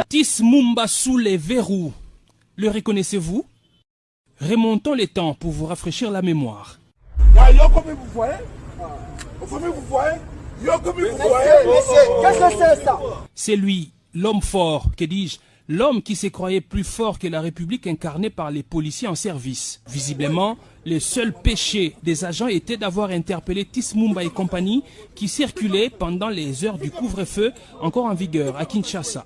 Tis Mumba sous les verrous. Le reconnaissez-vous? Remontons les temps pour vous rafraîchir la mémoire. C'est lui, l'homme fort, que dis-je, l'homme qui se croyait plus fort que la République incarnée par les policiers en service. Visiblement, le seul péché des agents était d'avoir interpellé Tis Mumba et compagnie qui circulaient pendant les heures du couvre-feu encore en vigueur à Kinshasa.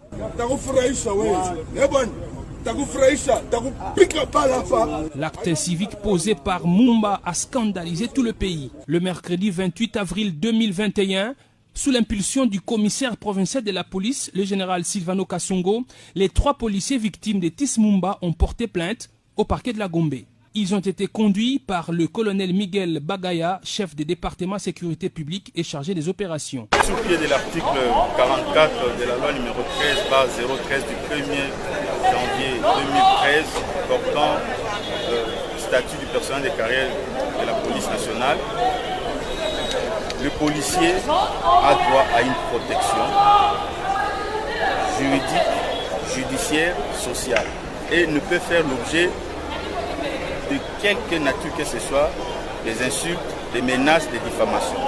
L'acte civique posé par Mumba a scandalisé tout le pays. Le mercredi 28 avril 2021, sous l'impulsion du commissaire provincial de la police, le général Silvano Kasongo, les 3 policiers victimes de Tis Mumba ont porté plainte au parquet de la Gombe. Ils ont été conduits par le colonel Miguel Bagaya, chef du département sécurité publique et chargé des opérations. Sous pied de l'article 44 de la loi numéro 13/013 du 1er janvier 2013 portant statut du personnel de carrière de la police nationale, le policier a droit à une protection juridique, judiciaire, sociale et ne peut faire l'objet de quelque nature que ce soit, des insultes, des menaces, des diffamations.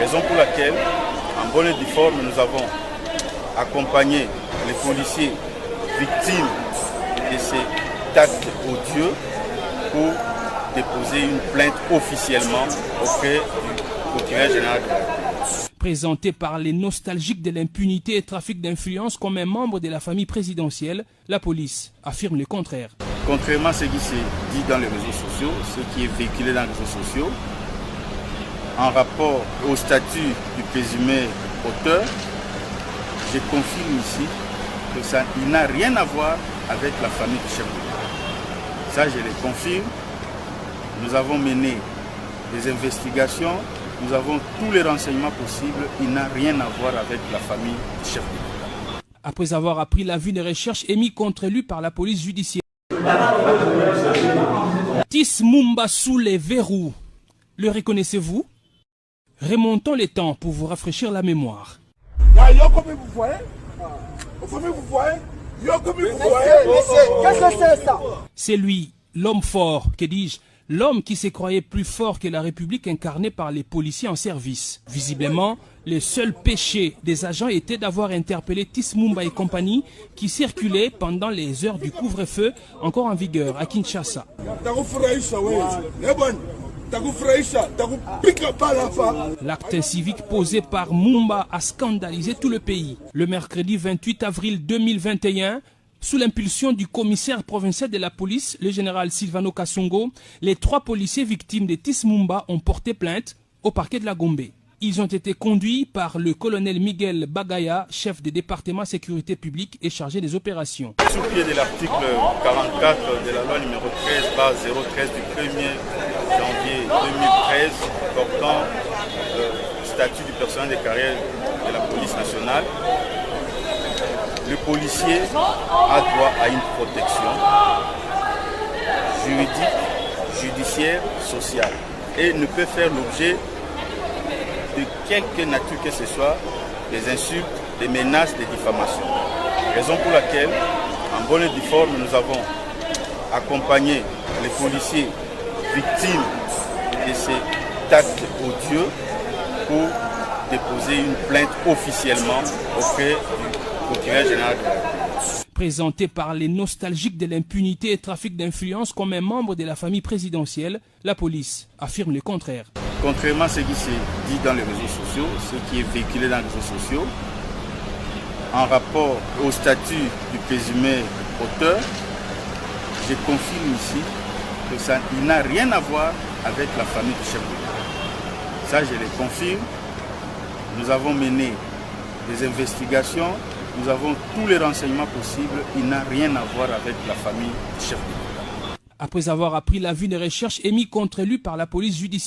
Raison pour laquelle, en bonne et due forme, nous avons accompagné les policiers victimes de cet acte odieux pour déposer une plainte officiellement auprès du procureur général de la République. Présenté par les nostalgiques de l'impunité et trafic d'influence comme un membre de la famille présidentielle, la police affirme le contraire. Contrairement à ce qui s'est dit dans les réseaux sociaux, ce qui est véhiculé dans les réseaux sociaux, en rapport au statut du présumé auteur, je confirme ici que ça n'a rien à voir avec la famille du chef de l'État. Ça, je le confirme. Nous avons mené des investigations, nous avons tous les renseignements possibles. Il n'a rien à voir avec la famille du chef de l'État. Après avoir appris l'avis de recherche émis contre lui par la police judiciaire, Tis Mumba sous les verrous. Le reconnaissez-vous? Remontons les temps pour vous rafraîchir la mémoire. C'est lui, l'homme fort, que dis-je, l'homme qui se croyait plus fort que la République incarnée par les policiers en service. Visiblement, le seul péché des agents était d'avoir interpellé Tis Mumba et compagnie qui circulaient pendant les heures du couvre-feu encore en vigueur à Kinshasa. L'acte civique posé par Mumba a scandalisé tout le pays. Le mercredi 28 avril 2021, sous l'impulsion du commissaire provincial de la police, le général Silvano Kasongo, les 3 policiers victimes de Tis Mumba ont porté plainte au parquet de la Gombe. Ils ont été conduits par le colonel Miguel Bagaya, chef du département sécurité publique et chargé des opérations. Sous pied de l'article 44 de la loi numéro 13/013 du 1er janvier 2013 portant statut du personnel de carrière de la police nationale, le policier a droit à une protection juridique, judiciaire, sociale et ne peut faire l'objet de quelque nature que ce soit, des insultes, des menaces, des diffamations. Raison pour laquelle, en bonne et due forme, nous avons accompagné les policiers victimes de cet acte odieux pour déposer une plainte officiellement auprès du procureur général de la République. Présenté par les nostalgiques de l'impunité et trafic d'influence comme un membre de la famille présidentielle, la police affirme le contraire. Contrairement à ce qui s'est dit dans les réseaux sociaux, ce qui est véhiculé dans les réseaux sociaux, en rapport au statut du présumé auteur, je confirme ici que ça n'a rien à voir avec la famille du chef de l'État. Ça, je le confirme. Nous avons mené des investigations, nous avons tous les renseignements possibles. Il n'a rien à voir avec la famille du chef de l'État. Après avoir appris l'avis de recherche émis contre lui par la police judiciaire,